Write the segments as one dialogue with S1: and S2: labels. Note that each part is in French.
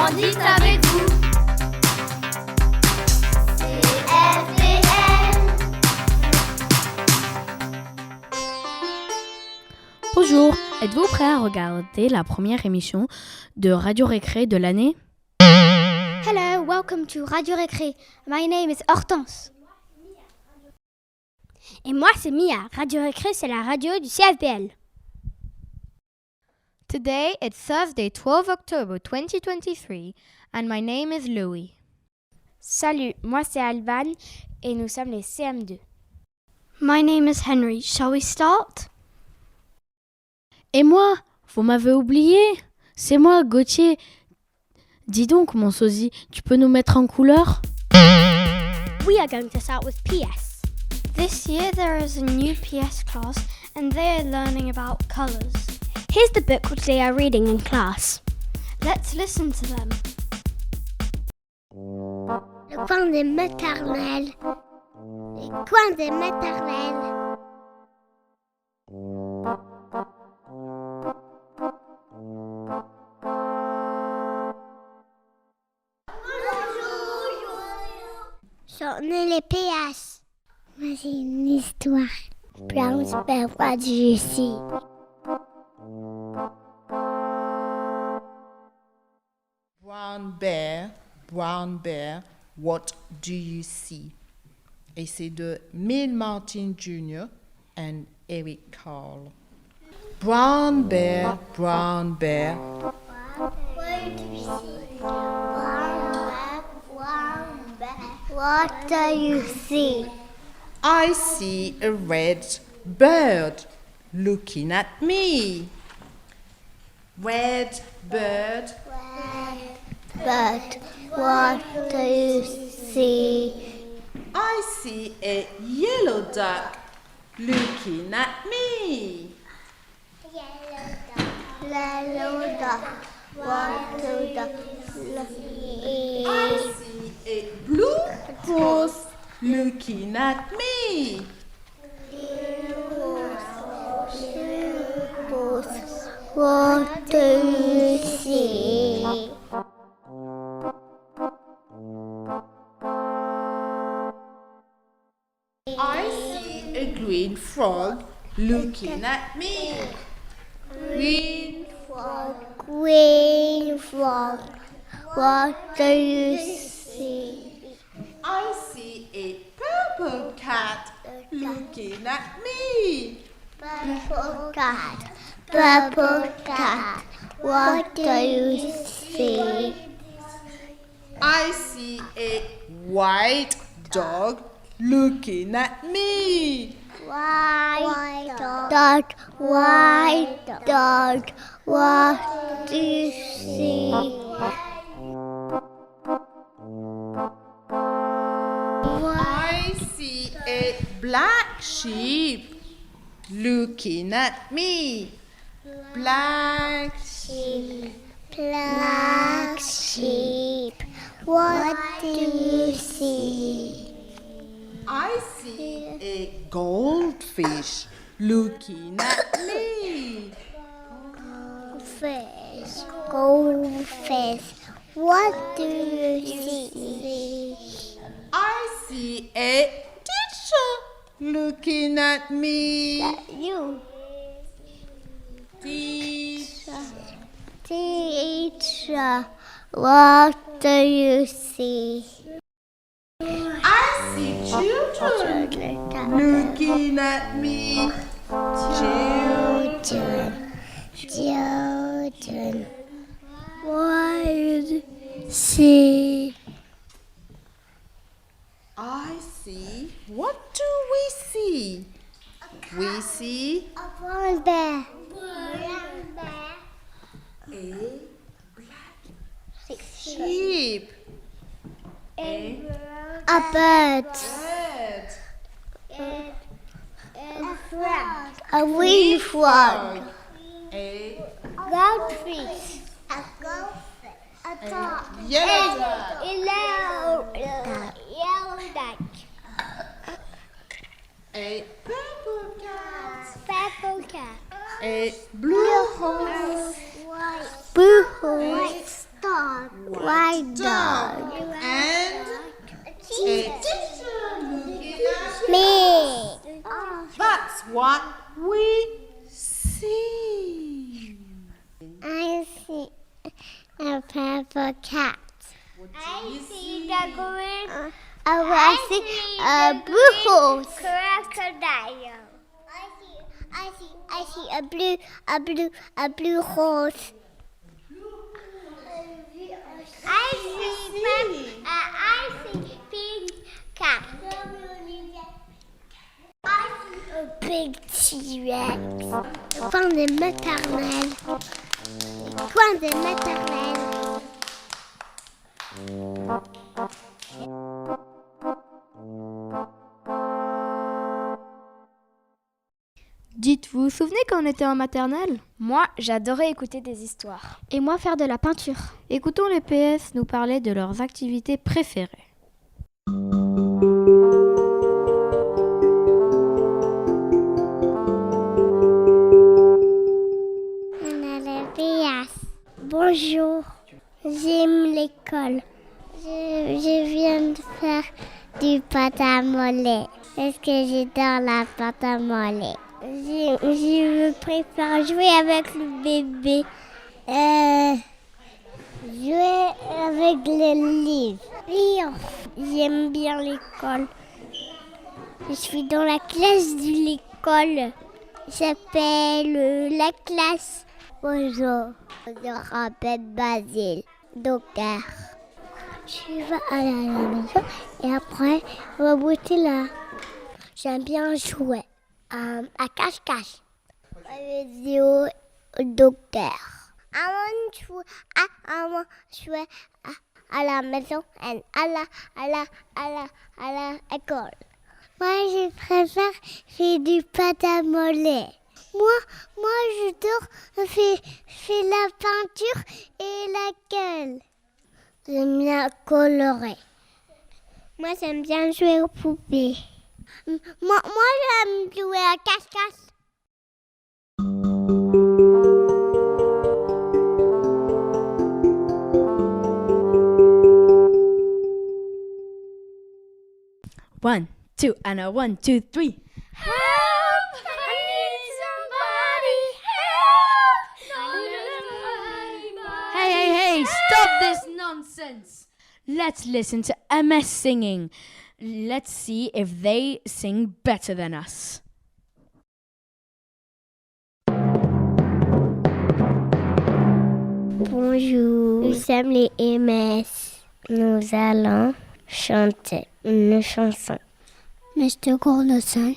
S1: grandit avec vous.
S2: Bonjour, êtes-vous prêts à regarder la première émission de Radio Récré de l'année?
S3: Hello, welcome to Radio Récré. My name is Hortense. Et moi, c'est Mia. Radio Récré, c'est la radio du CFPL.
S4: Today, it's Thursday, 12 October 2023, and my name is Louis.
S3: Salut, moi c'est Alban et nous sommes les CM2. My name is Henry. Shall we start?
S2: Et moi, vous m'avez oublié? C'est moi, Gauthier. Dis donc, mon sosie, tu peux nous mettre en couleur?
S3: We are going to start with PS. This year there is a new PS class and they are learning about colours. Here's the book which they are reading in class. Let's listen to them.
S5: Le coin des maternelles. Les coins des maternelles. J'en ai les PS. Moi j'ai une histoire. Brown Bear, what do you see?
S6: Brown Bear, what do you see? Et c'est de Neil Martin Jr. and Eric Carle. Brown Bear,
S5: What do you see? Brown bear, what do you see?
S6: I see a red bird looking at me. Red bird.
S5: But what do you see?
S6: I see a yellow duck looking at me.
S5: Yellow duck. What do you see?
S6: I see a blue horse looking at me.
S5: What do you see?
S6: I see a green frog looking at me. Green frog.
S5: Green frog. What do you see?
S6: I see a purple cat looking at me.
S5: Purple cat. Purple cat. What do you see?
S6: I see a white dog looking at me.
S5: White dog. White dog. What do you see?
S6: I see a black sheep looking at me. Black sheep.
S5: Black sheep. What do you see?
S6: I see a goldfish looking at me.
S5: Goldfish. Goldfish. What do you see?
S6: I see a teacher looking at me.
S5: You.
S6: Teacher.
S5: Teacher. What do you see?
S6: I see children looking at me.
S5: Children. Children. What do you see?
S6: I see. What do we see? We see
S5: A brown bear.
S6: a black sheep. A
S5: A bird.
S6: bird.
S5: A frog. A wing frog.
S6: A
S5: Goldfish. A goldfish. A dog.
S6: yellow duck.
S5: Yellow duck.
S6: A purple cat.
S5: Purple cat.
S6: A blue horse.
S5: White. Blue horse. White dog. white dog.
S6: And a teacher looking at
S5: Me.
S6: That's what we see.
S5: I see a purple cat. I see the green. I see a blue horse. Crocodile. I see a blue horse. I see pink cat. I see a big T-Rex. Coin de maternelle. Coin de maternelle.
S4: Dites, vous vous souvenez quand on était en maternelle?
S1: Moi, j'adorais écouter des histoires.
S3: Et moi, faire de la peinture.
S4: Écoutons les PS nous parler de leurs activités préférées.
S5: On a la PS. Bonjour. J'aime l'école. Je viens de faire du pâte à modeler. Est-ce que j'adore la pâte à modeler? Je préfère jouer avec le bébé. Jouer avec le livre. Lire. J'aime bien l'école. Je suis dans la classe de l'école. J'appelle la classe. Bonjour. Je m'appelle Basile, docteur. Je vais aller à la maison et après, on va goûter là. J'aime bien jouer à cache-cache. Je dis au docteur. Avant de jouer à la maison et à la école. Moi, je préfère faire du pâte à modeler. Moi, j'adore faire la peinture et la gueule. J'aime bien colorer. Moi, j'aime bien jouer aux poupées. Moi, j'aime jouer à cache-cache.
S2: One, two, and a 1, 2, 3.
S3: Help! I need somebody. Help!
S2: Hey, stop this nonsense. Let's listen to MS singing. Let's see if they sing better than us.
S5: Bonjour, nous sommes les MS. Nous allons chanter une chanson. Mr. Golden Sun.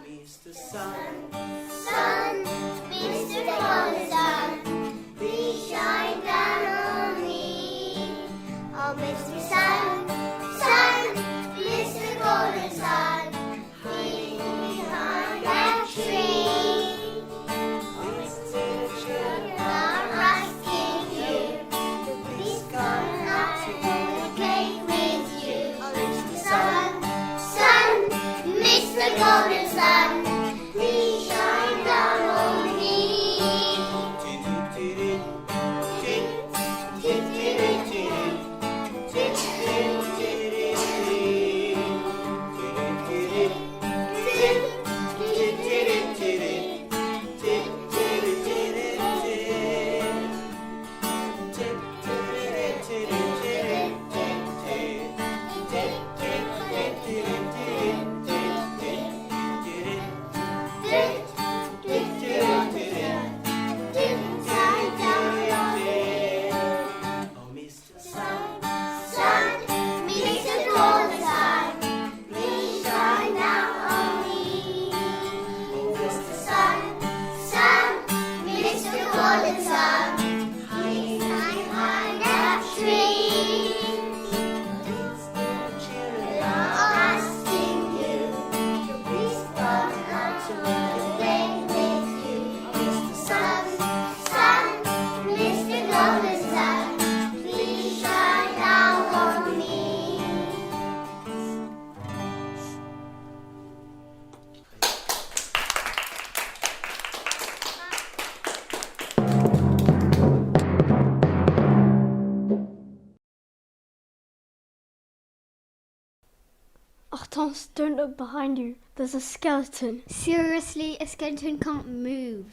S7: Mr. Sun,
S5: Sun, Mr. Golden Sun, please shine down on me. Oh, Mr. Sun, Sun, Mr. Golden Sun, please behind that tree. Oh, Mr. Sugar, I'm asking you to please come out and play with you. Oh, Mr. Sun, Sun, Mr. Golden Sun, please shine
S3: Amos, don't look behind you. There's a skeleton.
S4: Seriously, a skeleton can't move.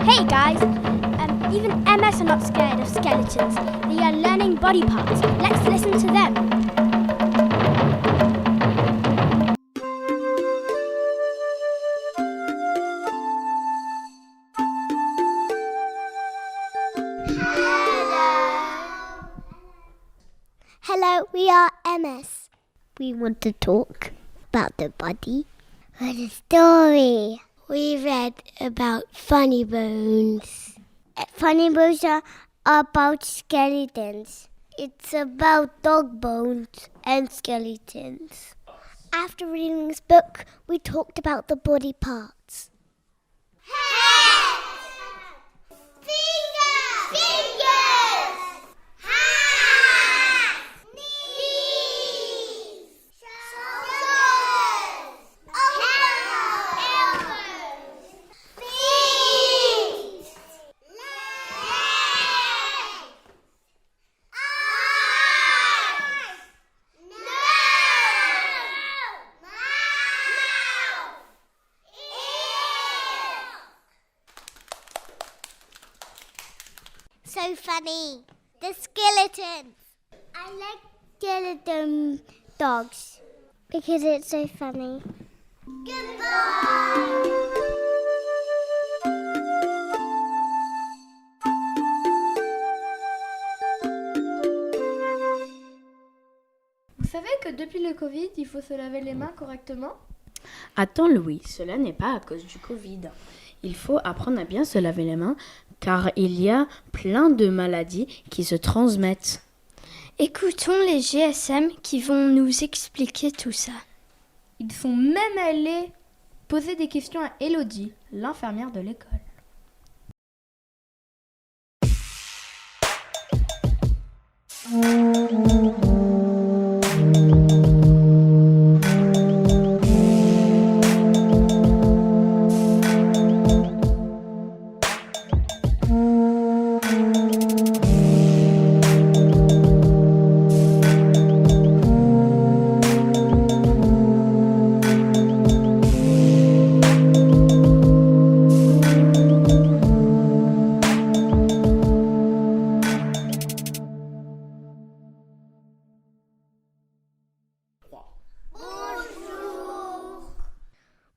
S3: Hey guys! Even MS are not scared of skeletons. They are learning body parts. Let's listen to them.
S5: Hello, we are MS. We want to talk about the body. What a story. We read about funny bones. Funny bones are about skeletons. It's about dog bones and skeletons. After reading this book, we talked about the body parts. Head! Fingers! Hands! Knees! Shoulders! Elbows! Feet! Legs! Eyes! Nose! Mouth! Ear! So funny. The skeletons. I like skeleton dogs because it's so funny. Goodbye.
S2: Vous savez que depuis le Covid, il faut se laver les mains correctement ? Attends Louis, cela n'est pas à cause du Covid. Il faut apprendre à bien se laver les mains car il y a plein de maladies qui se transmettent.
S3: Écoutons les GSM qui vont nous expliquer tout ça.
S4: Ils sont même allés poser des questions à Elodie, l'infirmière de l'école.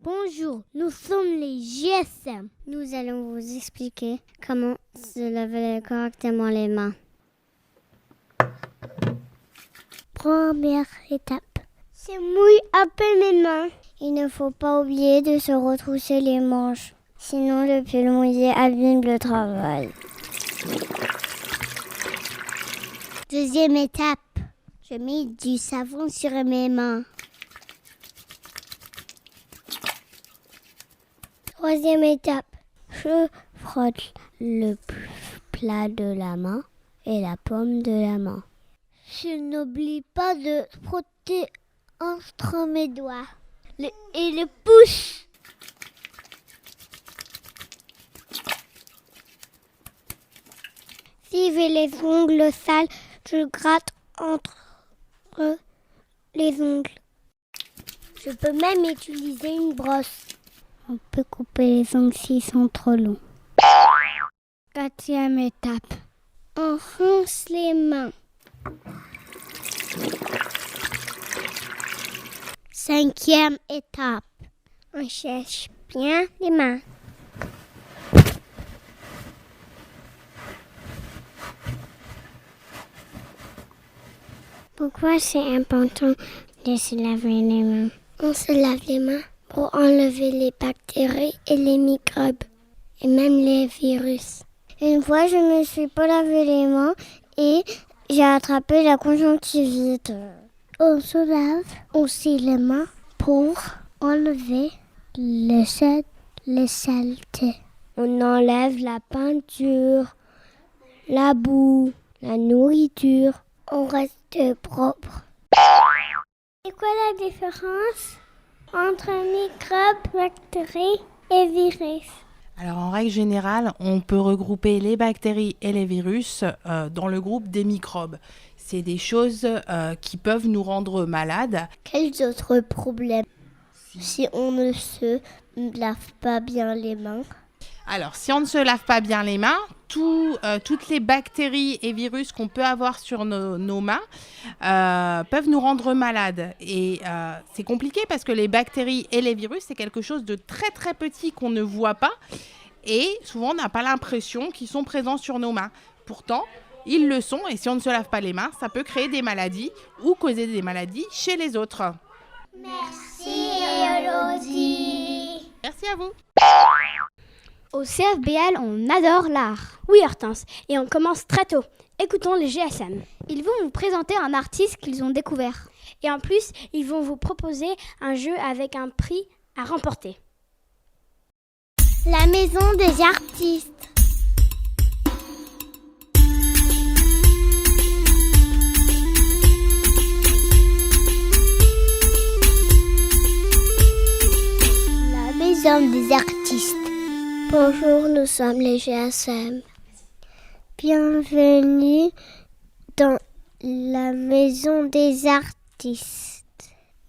S5: Bonjour, nous sommes les GSM. Nous allons vous expliquer comment se laver correctement les mains. Première étape. Je mouille un peu mes mains. Il ne faut pas oublier de se retrousser les manches. Sinon, le pull mouillé abîme le travail. Deuxième étape. Je mets du savon sur mes mains. Troisième étape, je frotte le plat de la main et la paume de la main. Je n'oublie pas de frotter entre mes doigts et le pouce. Si j'ai les ongles sales, je gratte entre les ongles. Je peux même utiliser une brosse. On peut couper les ongles s'ils sont trop longs. Quatrième étape. On rince les mains. Cinquième étape. On sèche bien les mains. Pourquoi c'est important de se laver les mains? On se lave les mains pour enlever les bactéries et les microbes, et même les virus. Une fois, je ne me suis pas lavé les mains et j'ai attrapé la conjonctivite. On se lave aussi les mains pour enlever les saletés. On enlève la peinture, la boue, la nourriture. On reste propre. C'est quoi la différence entre microbes, bactéries et virus?
S8: Alors en règle générale, on peut regrouper les bactéries et les virus dans le groupe des microbes. c'est des choses qui peuvent nous rendre malades.
S5: Quels autres problèmes si on ne se lave pas bien les mains?
S8: Alors, si on ne se lave pas bien les mains, toutes les bactéries et virus qu'on peut avoir sur nos mains peuvent nous rendre malades. Et c'est compliqué parce que les bactéries et les virus, c'est quelque chose de très très petit qu'on ne voit pas. Et souvent, on n'a pas l'impression qu'ils sont présents sur nos mains. Pourtant, ils le sont. Et si on ne se lave pas les mains, ça peut créer des maladies ou causer des maladies chez les autres.
S5: Merci Elodie.
S8: Merci à vous.
S3: Au CFBL, on adore l'art. Oui, Hortense, et on commence très tôt. Écoutons les GSM. Ils vont vous présenter un artiste qu'ils ont découvert. Et en plus, ils vont vous proposer un jeu avec un prix à remporter.
S5: La maison des artistes. La maison des artistes. Bonjour, nous sommes les GSM. Bienvenue dans la maison des artistes.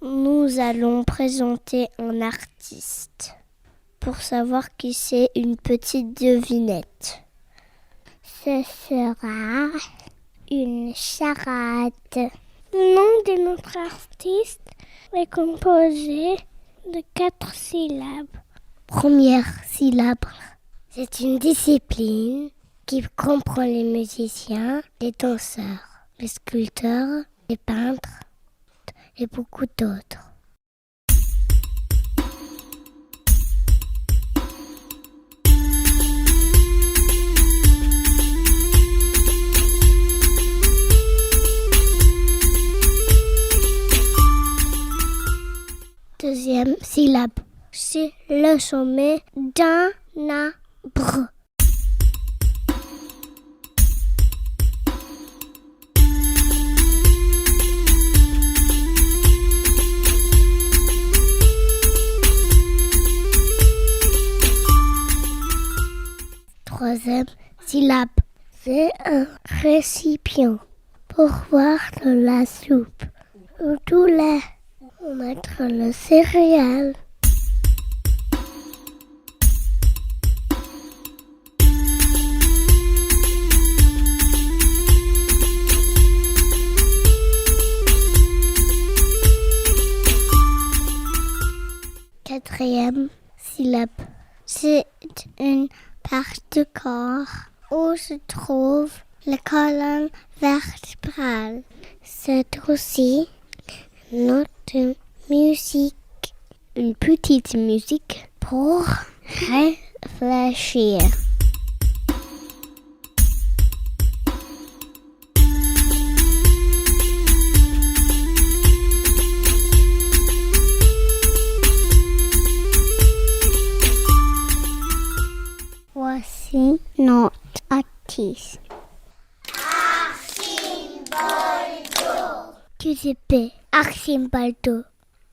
S5: Nous allons présenter un artiste. Pour savoir qui c'est, une petite devinette. Ce sera une charade. Le nom de notre artiste est composé de 4 syllabes. Première syllabe, c'est une discipline qui comprend les musiciens, les danseurs, les sculpteurs, les peintres et beaucoup d'autres. Deuxième syllabe, c'est le sommet d'un arbre. Troisième syllabe, c'est un récipient pour boire de la soupe ou du lait. On mettre le céréal. Quatrième syllabe, c'est une partie du corps où se trouve la colonne vertébrale. C'est aussi notre musique, une petite musique pour réfléchir. Voici notre artiste. Giuseppe Arcimboldo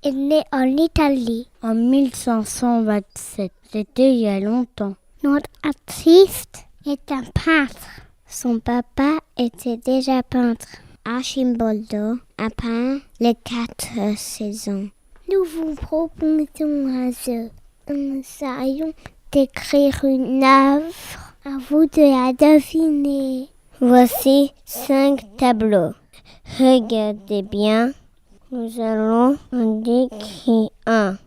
S5: est né en Italie en 1527. C'était il y a longtemps. Notre artiste est un peintre. Son papa était déjà peintre. Arcimboldo a peint les 4 saisons. Nous vous proposons un jeu. Nous essayons d'écrire une œuvre. À vous de la deviner. Voici 5 tableaux. Regardez bien. Nous allons en décrire un.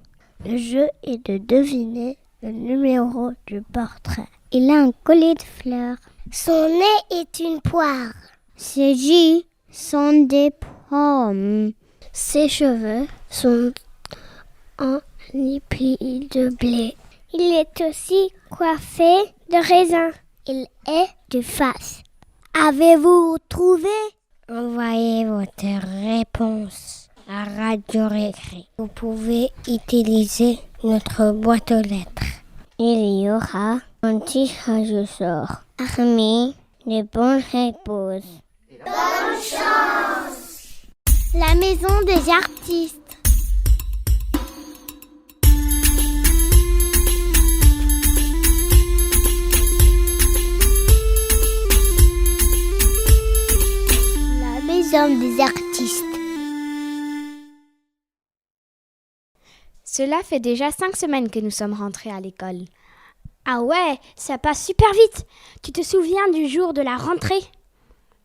S5: Le jeu est de deviner le numéro du portrait. Il a un collier de fleurs. Son nez est une poire. Ses yeux sont des pommes. Ses cheveux sont en épis de blé. Il est aussi coiffé de raisin. Il est de face. Avez-vous trouvé? Envoyez votre réponse à Radio Récré. Vous pouvez utiliser notre boîte aux lettres. Il y aura un tirage au sort. Parmi les bonnes réponses. Bonne chance! La maison des artistes. des artistes.
S1: Cela fait déjà 5 semaines que nous sommes rentrés à l'école.
S3: Ah ouais, ça passe super vite. Tu te souviens du jour de la rentrée?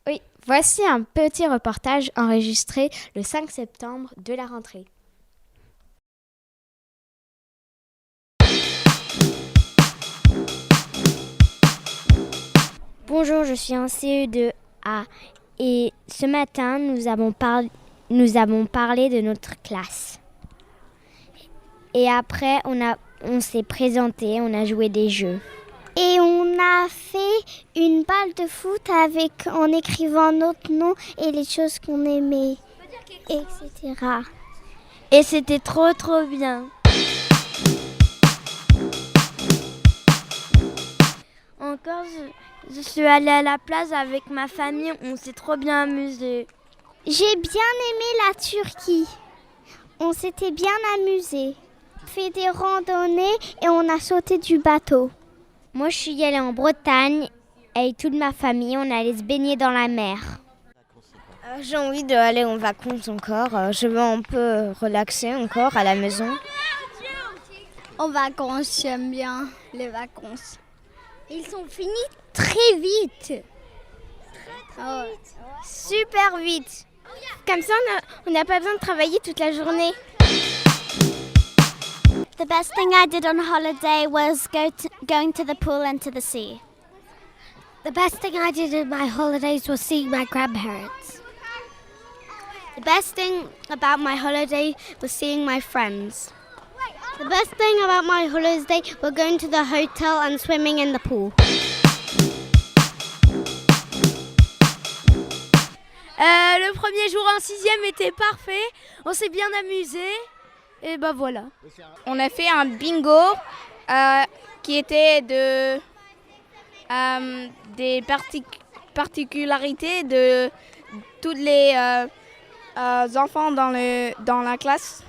S1: Oui, voici un petit reportage enregistré le 5 septembre de la rentrée.
S3: Bonjour, je suis en CE2A et ce matin, nous avons parlé de notre classe. Et après, on s'est présenté, on a joué des jeux.
S5: Et on a fait une balle de foot en écrivant notre nom et les choses qu'on aimait, etc.
S3: Et c'était trop bien. Encore, je suis allée à la plage avec ma famille, on s'est trop bien amusé.
S5: J'ai bien aimé la Turquie. On s'était bien amusé. On a fait des randonnées et on a sauté du bateau.
S3: Moi, je suis allée en Bretagne avec toute ma famille, on allait se baigner dans la mer.
S1: J'ai envie d'aller en vacances encore. Je veux un peu relaxer encore à la maison.
S3: En vacances, j'aime bien les vacances. Ils sont finis très vite. Super vite. Comme ça, on n'a pas besoin de travailler toute la journée.
S5: The best thing I did on holiday was going to the pool and to the sea.
S3: The best thing I did in my holidays was seeing my grandparents. The best thing about my holiday was seeing my friends. The best thing about my holiday was going to the hotel and swimming in the pool. Le premier jour en 6e était parfait, on s'est bien amusé et ben voilà.
S2: On a fait un bingo qui était des particularités de tous les enfants dans la classe.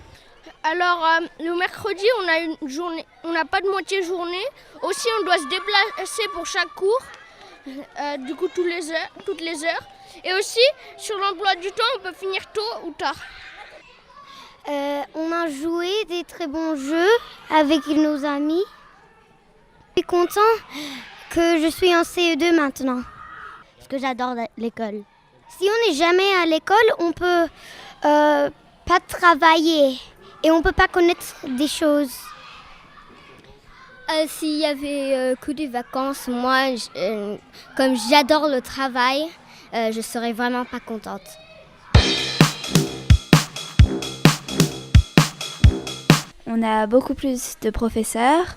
S9: Alors, le mercredi, on n'a pas de moitié journée. Aussi, on doit se déplacer pour chaque cours, du coup toutes les heures. Et aussi, sur l'emploi du temps, on peut finir tôt ou tard.
S3: On a joué des très bons jeux avec nos amis. Je suis content que je suis en CE2 maintenant, parce que j'adore l'école. Si on n'est jamais à l'école, on peut pas travailler et on peut pas connaître des choses. S'il y avait que des vacances, moi, comme j'adore le travail, je serais vraiment pas contente.
S10: On a beaucoup plus de professeurs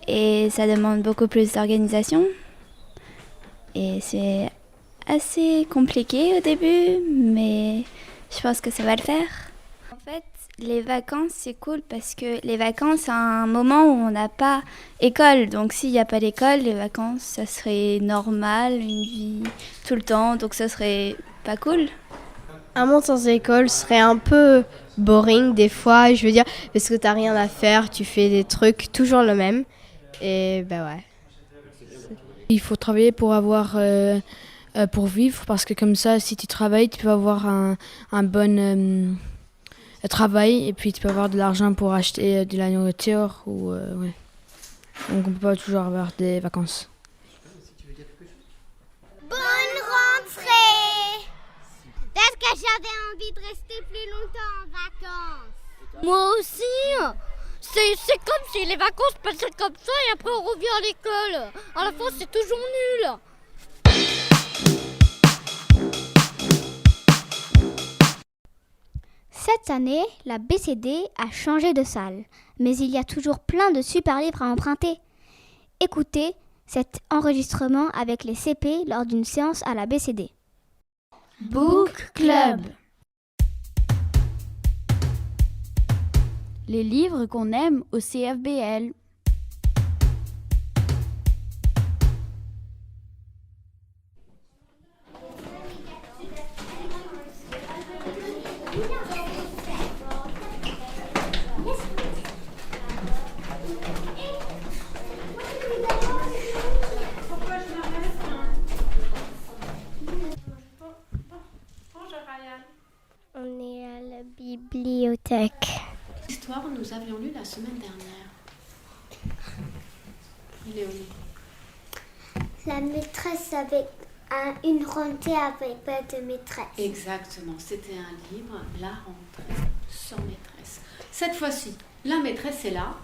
S10: et ça demande beaucoup plus d'organisation. Et c'est assez compliqué au début, mais je pense que ça va le faire. En fait, les vacances, c'est cool parce que les vacances, c'est un moment où on n'a pas école. Donc s'il n'y a pas d'école, les vacances, ça serait normal, une vie tout le temps. Donc ça serait pas cool.
S11: Un monde sans école serait un peu boring des fois, je veux dire, parce que t'as rien à faire, tu fais des trucs toujours le même. Et ben ouais.
S12: Il faut travailler pour pour vivre, parce que comme ça, si tu travailles, tu peux avoir un bon travail et puis tu peux avoir de l'argent pour acheter de la nourriture ou ouais. Donc on peut pas toujours avoir des vacances.
S5: Bonne rentrée! Peut-être que j'avais envie de rester plus longtemps en vacances.
S3: Moi aussi. C'est comme si les vacances passaient comme ça et après on revient à l'école. À la fin, c'est toujours nul.
S13: Cette année, la BCD a changé de salle, mais il y a toujours plein de super livres à emprunter. Écoutez cet enregistrement avec les CP lors d'une séance à la BCD.
S14: Book Club. Les livres qu'on aime au CFBL.
S15: Bonjour Ryan.
S14: histoire nous avions lu la semaine dernière? Il est où?
S5: La maîtresse avec une rentrée avec pas de maîtresse.
S14: Exactement, c'était un livre, La rentrée sans maîtresse. Cette fois-ci, la maîtresse est là,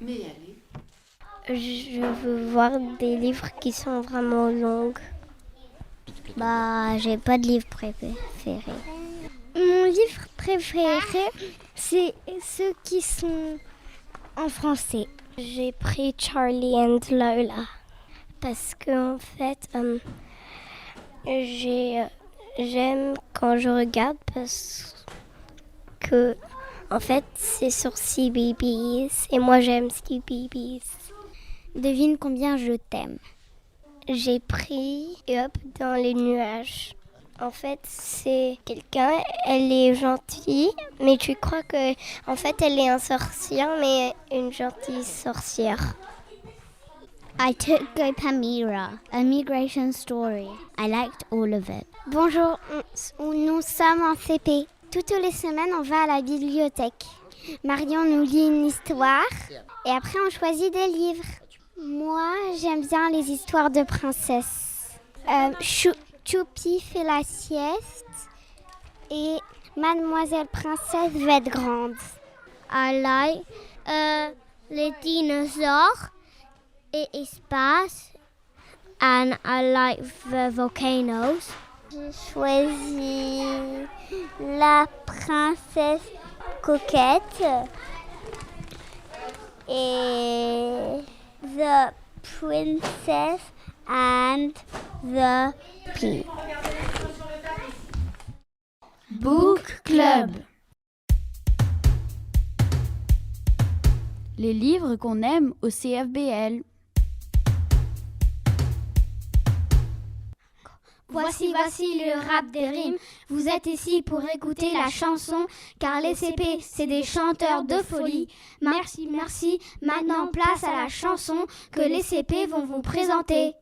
S14: mais elle est...
S5: Je veux voir des livres qui sont vraiment longs. J'ai pas de livre préféré. Mon livre préféré, c'est ceux qui sont en français. J'ai pris Charlie and Lola parce que en fait, j'aime quand je regarde parce que en fait c'est sur CBeebies et moi j'aime CBeebies. Devine combien je t'aime. J'ai pris Up dans les nuages. En fait, c'est quelqu'un, elle est gentille, mais tu crois que en fait elle est un sorcière, mais une gentille sorcière. I took Gopamira, a migration story. I liked all of it. Bonjour, nous sommes en CP. Toutes les semaines, on va à la bibliothèque. Marion nous lit une histoire et après on choisit des livres. Moi, j'aime bien les histoires de princesses. Choupi fait la sieste et Mademoiselle Princesse va être grande. I like les dinosaures et espace. And I like the volcanoes. J'ai choisi la princesse coquette et the princess and the pea.
S14: Book Club. Les livres qu'on aime au CFBL.
S3: Voici le rap des rimes. Vous êtes ici pour écouter la chanson, car les CP, c'est des chanteurs de folie. Merci. Maintenant, place à la chanson que les CP vont vous présenter.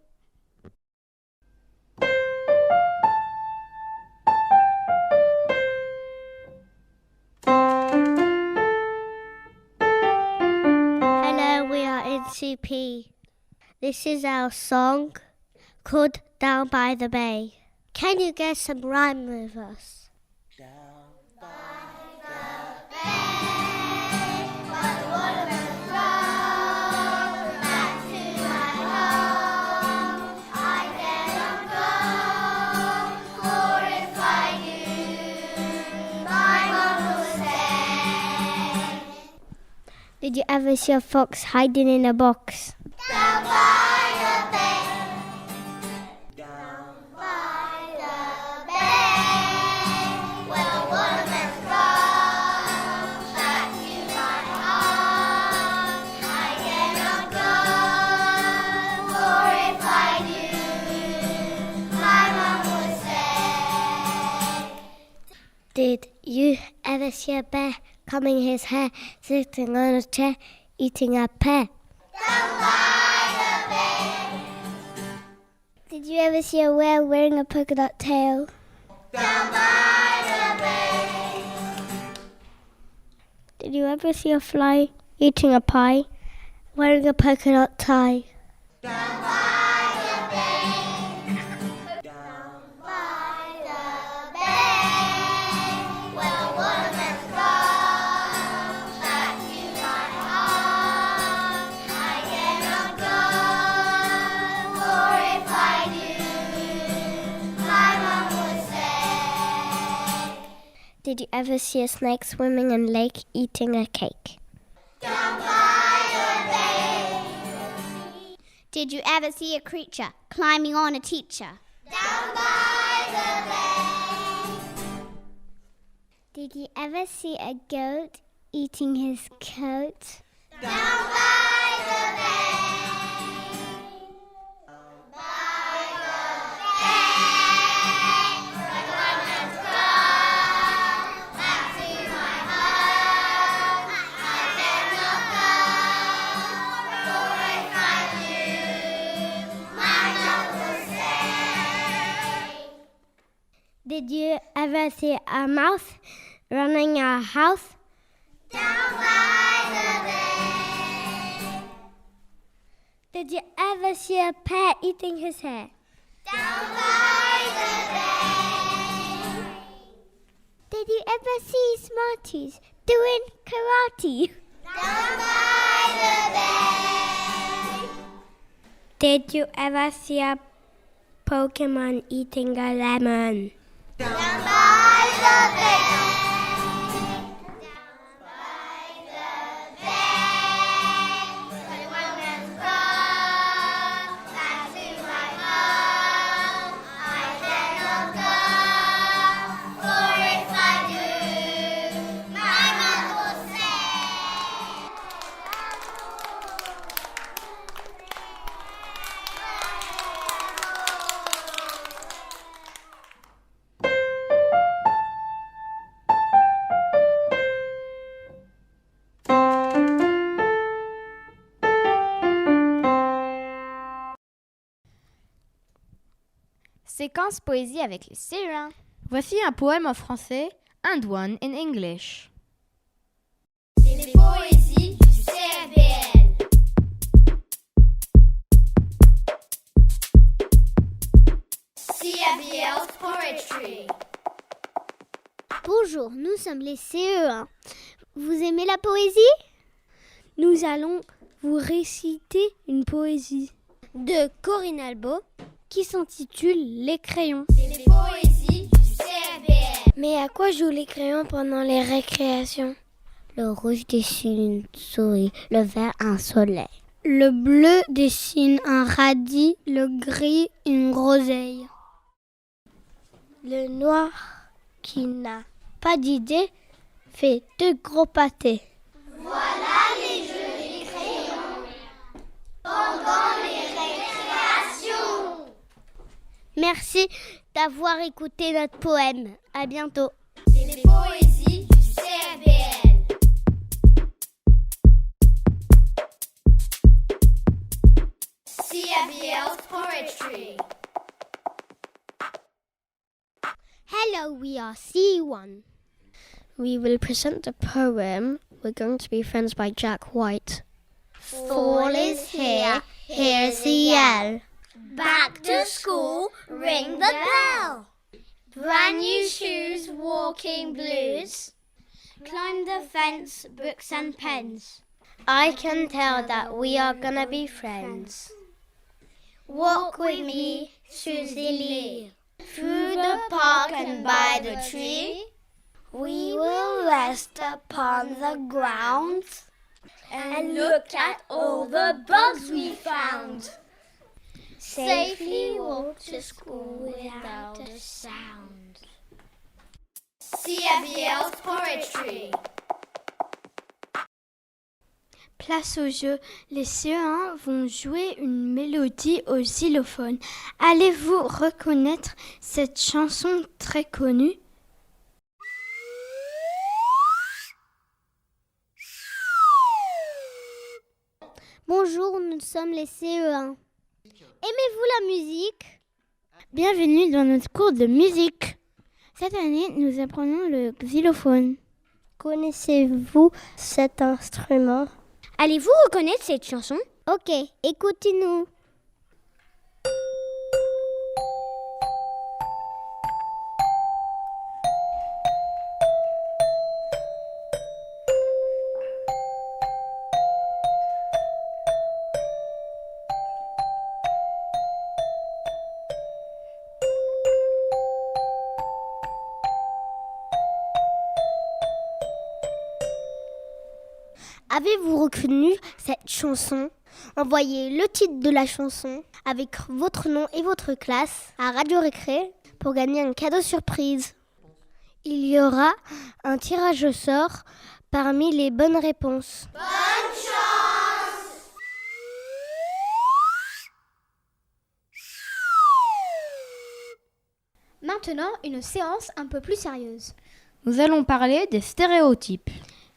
S5: Hello, we are in CP. This is our song called Down by the Bay. Can you get some rhyme with us?
S7: Down by the bay, where the watermen flow, back to my home, I cannot go, for if I do, my mom will say.
S5: Did you ever see a fox hiding in a box?
S7: Down by the bay.
S5: Did you ever see a bear combing his hair, sitting on a chair, eating a pear?
S7: Down by the bay.
S5: Did you ever see a whale wearing a polka dot tail?
S7: Down by the bay.
S5: Did you ever see a fly eating a pie, wearing a polka dot tie?
S7: Down by the bay. Down by the bay, where the watermen flow, back to my home, I cannot go, for if I do, my mom would say.
S5: Did you ever see a snake swimming in a lake eating a cake?
S7: Down by the bay.
S3: Did you ever see a creature climbing on a teacher?
S7: Down by the bay.
S5: Did you ever see a goat eating his coat?
S7: Down by the bay. Down by the bay, where the watermen flow, back to my home, I cannot go, for if I do, my mom will say.
S5: Did you ever see a mouse running a house?
S7: Down by
S5: ever see a pet eating his hair?
S7: Down by the bay.
S5: Did you ever see Smarties doing karate?
S7: Down by the bay.
S5: Did you ever see a Pokemon eating a lemon?
S7: Down by the bay.
S4: Séquence poésie avec les CE1. Voici un poème en français and one in English.
S7: C'est les poésies du CFBL. CFBL's Poetry.
S5: Bonjour, nous sommes les CE1. Vous aimez la poésie? Nous allons vous réciter une poésie de Corinne Albo qui s'intitule Les crayons.
S7: C'est les poésies du CFBL.
S5: Mais à quoi jouent les crayons pendant les récréations? Le rouge dessine une souris, le vert un soleil. Le bleu dessine un radis, le gris une groseille. Le noir qui n'a pas d'idée fait deux gros pâtés.
S7: Voilà les jolis crayons pendant les récréations.
S5: Merci d'avoir écouté notre poème. À bientôt.
S7: C'est les poésies du CFBL. CFBL's Poetry.
S5: Hello, we are C1. We will present the poem We're Going to Be Friends by Jack White.
S7: Fall is here, here's the yell. Back to school, ring the bell. Brand new shoes, walking blues.
S5: Climb the fence, books and pens. I can tell that we are gonna be friends.
S7: Walk with me, Susie Lee. Through the park and by the tree.
S5: We will rest upon the ground
S7: And look at all the bugs we found. Safely walk to school without a sound. CFBL's Poetry.
S3: Place au jeu, les CE1 vont jouer une mélodie au xylophone. Allez-vous reconnaître cette chanson très connue?
S5: Bonjour, nous sommes les CE1. Aimez-vous la musique? Bienvenue dans notre cours de musique. Cette année, nous apprenons le xylophone. Connaissez-vous cet instrument? Allez-vous reconnaître cette chanson? Ok, écoutez-nous. Avez-vous reconnu cette chanson? Envoyez le titre de la chanson avec votre nom et votre classe à Radio Récré pour gagner un cadeau surprise. Il y aura un tirage au sort parmi les bonnes réponses.
S7: Bonne chance!
S13: Maintenant, une séance un peu plus sérieuse.
S4: Nous allons parler des stéréotypes.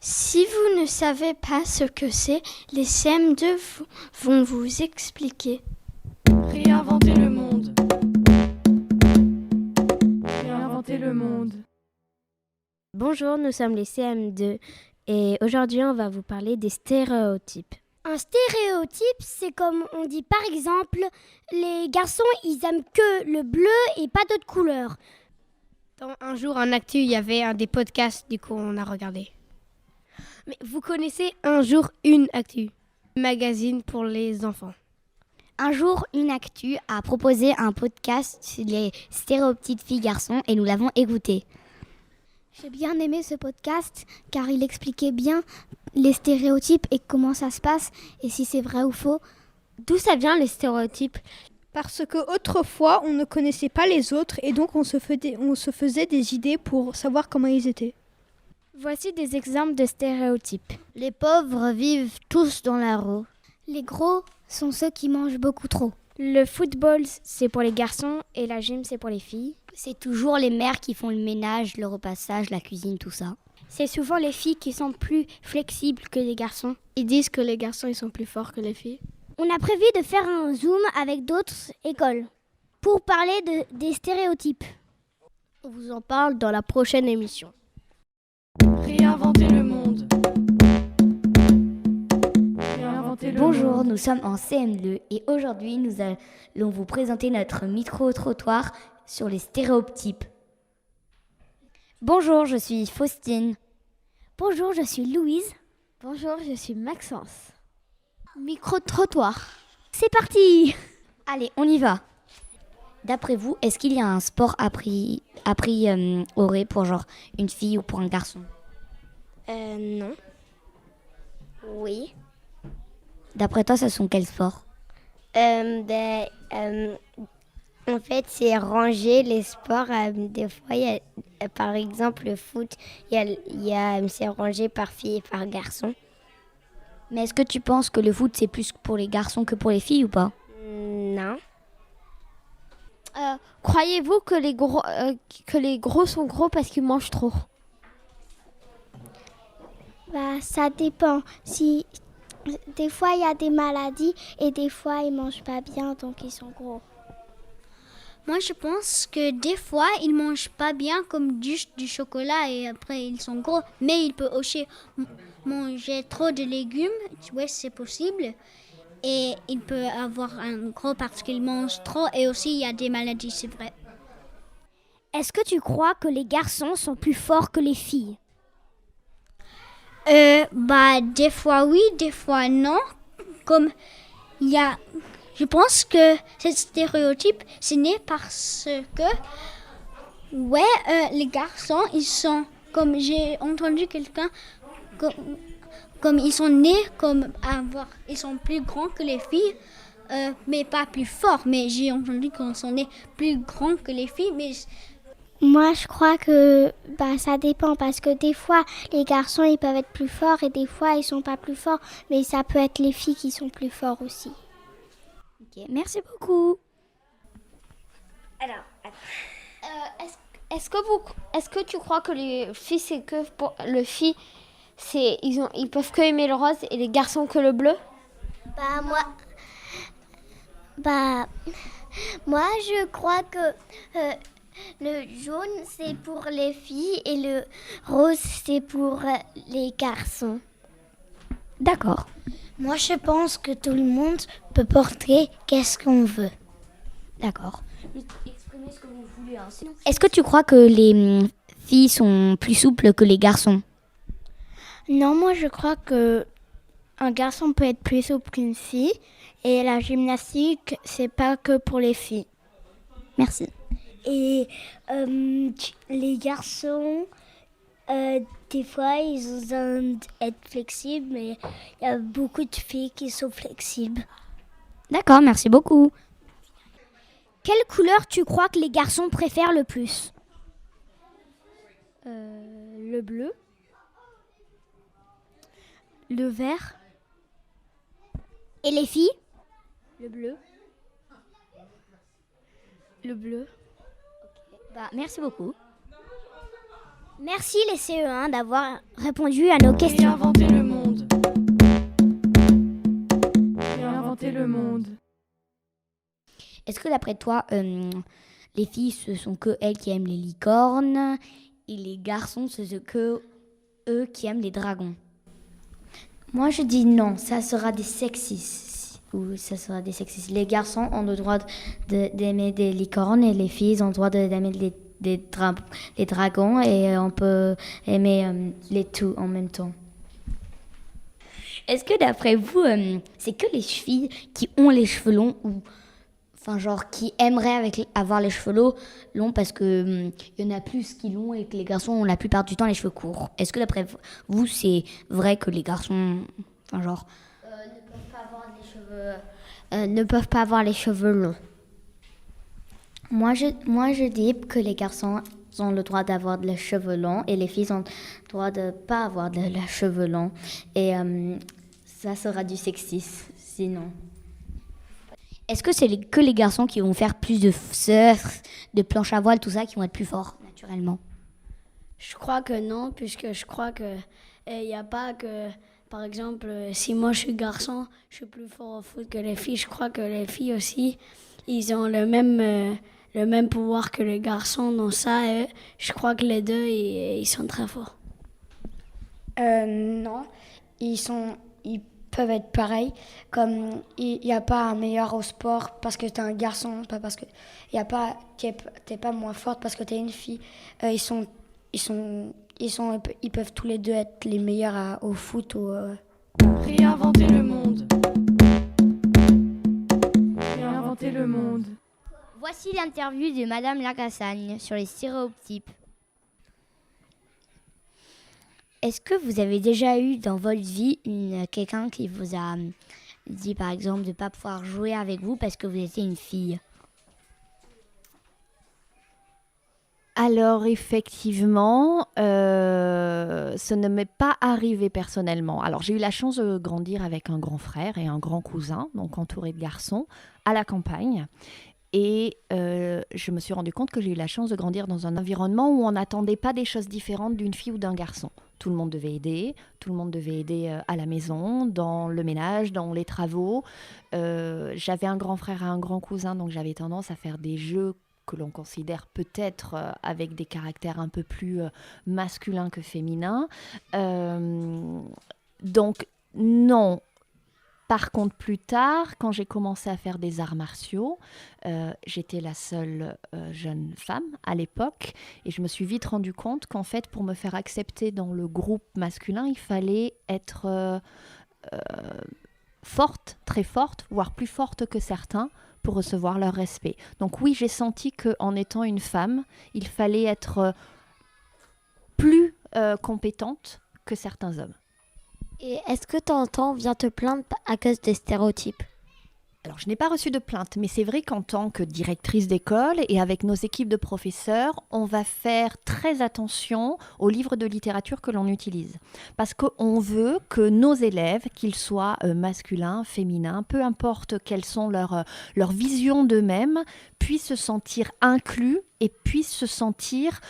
S3: Si vous ne savez pas ce que c'est, les CM2 vont vous expliquer.
S12: Réinventer le monde. Réinventer le monde.
S1: Bonjour, nous sommes les CM2 et aujourd'hui on va vous parler des stéréotypes.
S5: Un stéréotype, c'est comme on dit par exemple, les garçons, ils aiment que le bleu et pas d'autres couleurs.
S11: Dans Un jour en actu, il y avait un des podcasts, du coup on a regardé. Mais vous connaissez Un jour une actu, magazine pour les enfants.
S13: Un jour, une actu a proposé un podcast sur les stéréotypes filles-garçons et nous l'avons écouté. J'ai bien aimé ce podcast car il expliquait bien les stéréotypes et comment ça se passe et si c'est vrai ou faux.
S3: D'où ça vient les stéréotypes?
S15: Parce qu'autrefois, on ne connaissait pas les autres et donc on se faisait des idées pour savoir comment ils étaient.
S13: Voici des exemples de stéréotypes.
S7: Les pauvres vivent tous dans la rue.
S13: Les gros sont ceux qui mangent beaucoup trop.
S3: Le football, c'est pour les garçons et la gym, c'est pour les filles.
S7: C'est toujours les mères qui font le ménage, le repassage, la cuisine, tout ça.
S3: C'est souvent les filles qui sont plus flexibles que les garçons.
S11: Ils disent que les garçons ils sont plus forts que les filles.
S5: On a prévu de faire un zoom avec d'autres écoles pour parler des stéréotypes.
S11: On vous en parle dans la prochaine émission.
S16: Réinventer le monde.
S13: Bonjour, nous sommes en CM2 et aujourd'hui nous allons vous présenter notre micro-trottoir sur les stéréotypes. Bonjour, je suis Faustine.
S5: Bonjour, je suis Louise.
S3: Bonjour, je suis Maxence.
S5: Micro-trottoir. C'est parti!
S13: Allez, on y va. D'après vous, est-ce qu'il y a un sport appris pour genre une fille ou pour un garçon?
S5: Non. Oui.
S13: D'après toi, ce sont quels sports?
S1: En fait, c'est ranger les sports. Des fois, par exemple, le foot, c'est rangé par filles et par garçons.
S13: Mais est-ce que tu penses que le foot, c'est plus pour les garçons que pour les filles ou pas?
S1: Non.
S3: Croyez-vous que les gros sont gros parce qu'ils mangent trop?
S5: Ça dépend. Des fois, il y a des maladies et des fois, ils mangent pas bien, donc ils sont gros.
S7: Moi, je pense que des fois, ils mangent pas bien comme du chocolat et après, ils sont gros. Mais ils peuvent aussi manger trop de légumes. Ouais, c'est possible. Et ils peuvent avoir un gros parce qu'ils mangent trop. Et aussi, il y a des maladies, c'est vrai.
S5: Est-ce que tu crois que les garçons sont plus forts que les filles?
S7: Des fois oui, des fois non. Comme il y a... Je pense que ce stéréotype, c'est né parce que, les garçons, ils sont, comme j'ai entendu quelqu'un, comme ils sont nés, ils sont plus grands que les filles, mais pas plus forts. Mais j'ai entendu qu'ils sont nés plus grands que les filles, mais...
S5: Moi, je crois que ça dépend parce que des fois, les garçons, ils peuvent être plus forts et des fois, ils sont pas plus forts. Mais ça peut être les filles qui sont plus forts aussi.
S13: Ok, merci beaucoup.
S3: Alors, est-ce que tu crois que les filles, c'est que pour le fille, ils peuvent que aimer le rose et les garçons que le bleu?
S5: Moi, je crois que le jaune, c'est pour les filles et le rose, c'est pour les garçons.
S13: D'accord.
S5: Moi, je pense que tout le monde peut porter qu'est-ce qu'on veut.
S13: D'accord.
S3: Exprimez ce que vous voulez.
S13: Est-ce que tu crois que les filles sont plus souples que les garçons?
S5: Non, moi, je crois que un garçon peut être plus souple qu'une fille. Et la gymnastique, c'est pas que pour les filles.
S13: Merci.
S5: Et les garçons, des fois, ils ont besoin d'être flexibles, mais il y a beaucoup de filles qui sont flexibles.
S13: D'accord, merci beaucoup.
S5: Quelle couleur tu crois que les garçons préfèrent le plus?
S11: Le bleu. Le vert.
S5: Et les filles?
S11: Le bleu. Le bleu.
S13: Merci beaucoup.
S5: Merci les CE1 d'avoir répondu à nos questions.
S16: Réinventer le monde. Réinventer le monde.
S13: Est-ce que d'après toi, les filles, ce sont que elles qui aiment les licornes et les garçons, ce sont que eux qui aiment les dragons?
S17: Moi, je dis non, ça sera des sexistes. Ou ça sera des sexistes. Les garçons ont le droit d'aimer des licornes et les filles ont le droit d'aimer des dragons et on peut aimer les tout en même temps. Est-ce que d'après vous, c'est que les filles qui ont les cheveux longs ou enfin genre qui aimeraient avoir les cheveux longs parce que y en a plus qui l'ont et que les garçons ont la plupart du temps les cheveux courts. Est-ce que d'après vous c'est vrai que les garçons enfin genre
S1: ne peuvent pas avoir les cheveux longs?
S17: Moi je dis que les garçons ont le droit d'avoir les cheveux longs et les filles ont le droit de pas avoir les cheveux longs et ça sera du sexisme sinon. Est-ce que c'est que les garçons qui vont faire plus de surf, de planche à voile, tout ça, qui vont être plus forts, naturellement?
S18: Je crois que non, puisque je crois que il n'y a pas que... Par exemple, si moi je suis garçon, je suis plus fort au foot que les filles. Je crois que les filles aussi, ils ont le même pouvoir que les garçons dans ça. Et je crois que les deux, ils sont très forts.
S19: Non, ils peuvent être pareils. Comme il n'y a pas un meilleur au sport parce que tu es un garçon, pas parce que t'es pas moins forte parce que tu es une fille. Ils peuvent tous les deux être les meilleurs au foot ou
S16: Réinventer le monde. Réinventer le monde.
S4: Voici l'interview de Madame Lacassagne sur les stéréotypes.
S17: Est-ce que vous avez déjà eu dans votre vie quelqu'un qui vous a dit par exemple de ne pas pouvoir jouer avec vous parce que vous étiez une fille?
S20: Alors effectivement, ce ne m'est pas arrivé personnellement. Alors j'ai eu la chance de grandir avec un grand frère et un grand cousin, donc entouré de garçons, à la campagne. Et je me suis rendu compte que j'ai eu la chance de grandir dans un environnement où on n'attendait pas des choses différentes d'une fille ou d'un garçon. Tout le monde devait aider, à la maison, dans le ménage, dans les travaux. J'avais un grand frère et un grand cousin, donc j'avais tendance à faire des jeux que l'on considère peut-être avec des caractères un peu plus masculins que féminins. Donc non. Par contre, plus tard, quand j'ai commencé à faire des arts martiaux, j'étais la seule jeune femme à l'époque et je me suis vite rendu compte qu'en fait, pour me faire accepter dans le groupe masculin, il fallait être forte, très forte, voire plus forte que certains pour recevoir leur respect. Donc oui, j'ai senti qu'en étant une femme, il fallait être plus compétente que certains hommes.
S1: Et est-ce que t'entends vient te plaindre à cause des stéréotypes?
S20: Alors, je n'ai pas reçu de plainte, mais c'est vrai qu'en tant que directrice d'école et avec nos équipes de professeurs, on va faire très attention aux livres de littérature que l'on utilise. Parce qu'on veut que nos élèves, qu'ils soient masculins, féminins, peu importe quelles sont leurs visions d'eux-mêmes, puissent se sentir inclus et puissent se sentir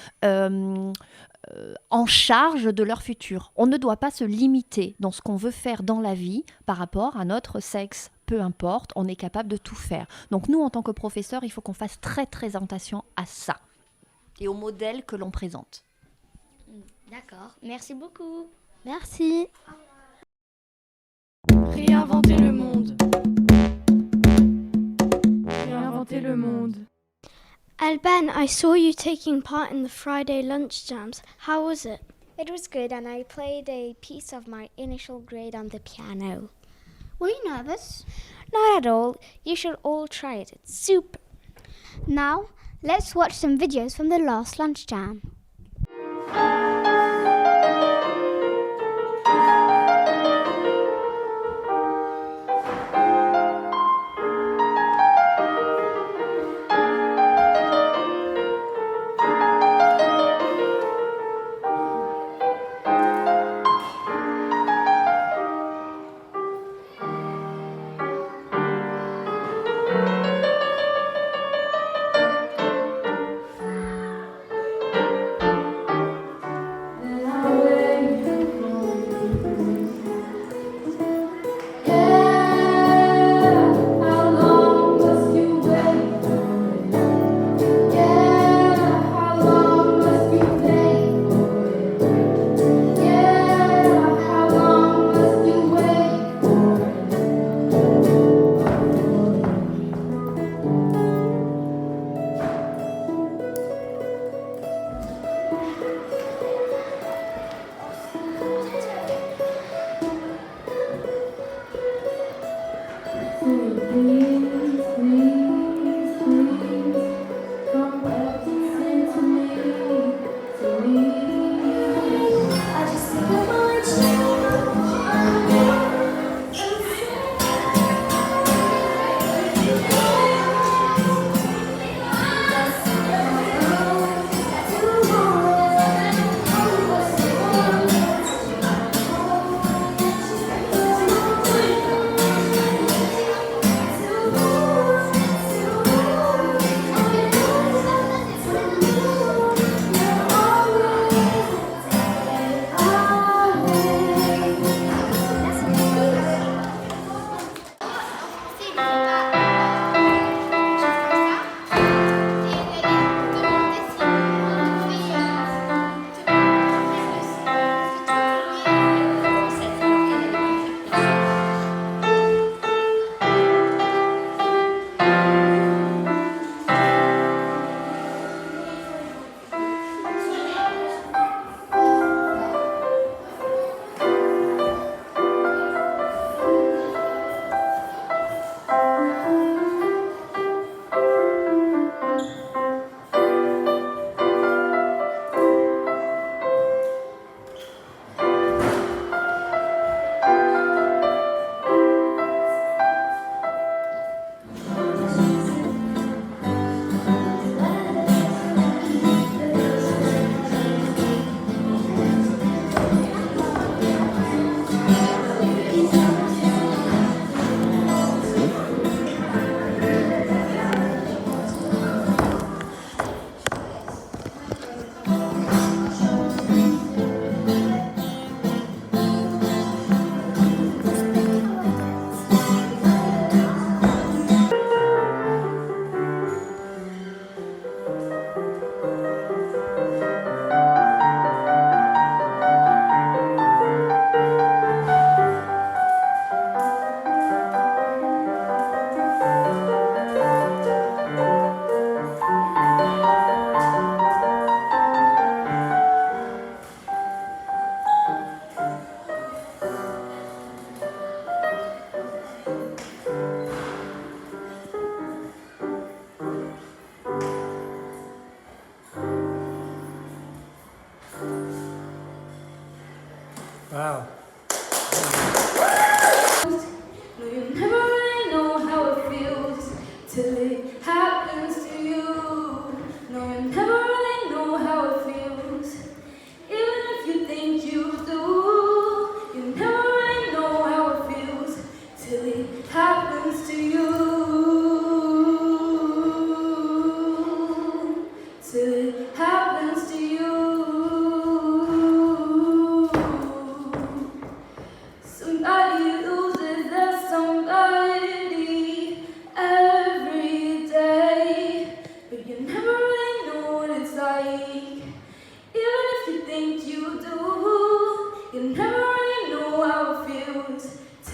S20: en charge de leur futur. On ne doit pas se limiter dans ce qu'on veut faire dans la vie par rapport à notre sexe. Peu importe, on est capable de tout faire. Donc nous, en tant que professeurs, il faut qu'on fasse très très attention à ça et au modèle que l'on présente.
S17: D'accord, merci beaucoup.
S1: Merci.
S16: Réinventer le monde. Réinventer le monde.
S3: Alban, I saw you taking part in the Friday lunch jams. How was it?
S13: It was good, and I played a piece of my initial grade on the piano.
S3: Were you nervous?
S13: Not at all. You should all try it. It's super.
S3: Now, let's watch some videos from the last lunch jam.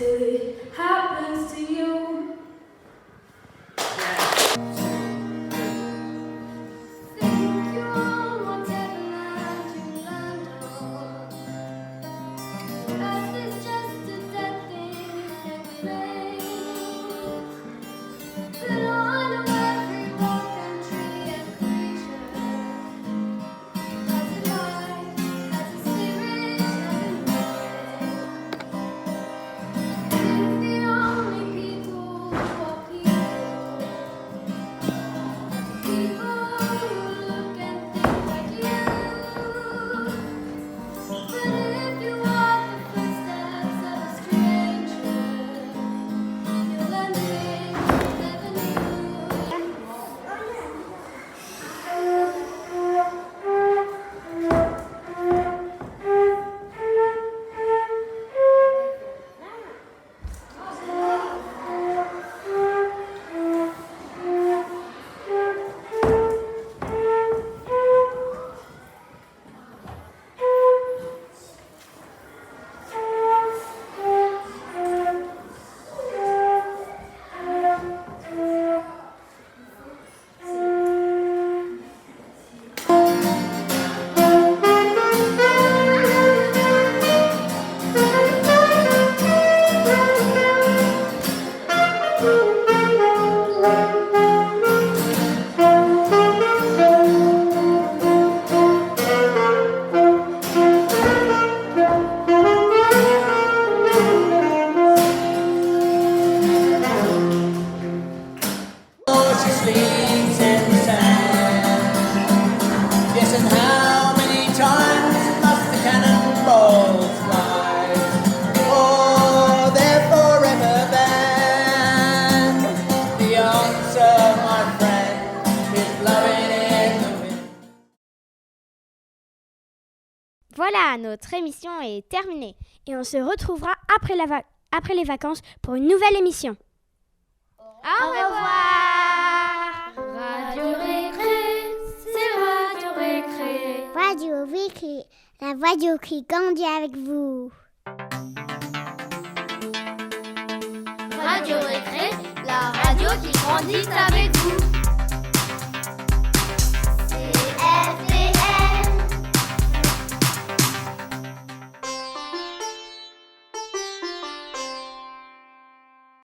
S16: till it happens to you. Think you own whatever land you land on. Earth is just a dead thing you can claim. But on every rock and tree and creature has a life, has a spirit, has a name. If the only people who are people who look and think like you. But if you walk the footsteps of a stranger, you'll learn things you never knew.
S21: She sleeps in the sand. Yes, and how many times must the cannonballs fly? Oh, they're forever banned. The answer, my friend, is blowing in the wind.
S3: Voilà, notre émission est terminée et on se retrouvera après les vacances pour une nouvelle émission. Au revoir.
S16: Radio Récré, c'est Radio Récré.
S5: Radio Récré, la radio qui grandit avec vous.
S16: Radio Récré, la radio qui grandit avec vous.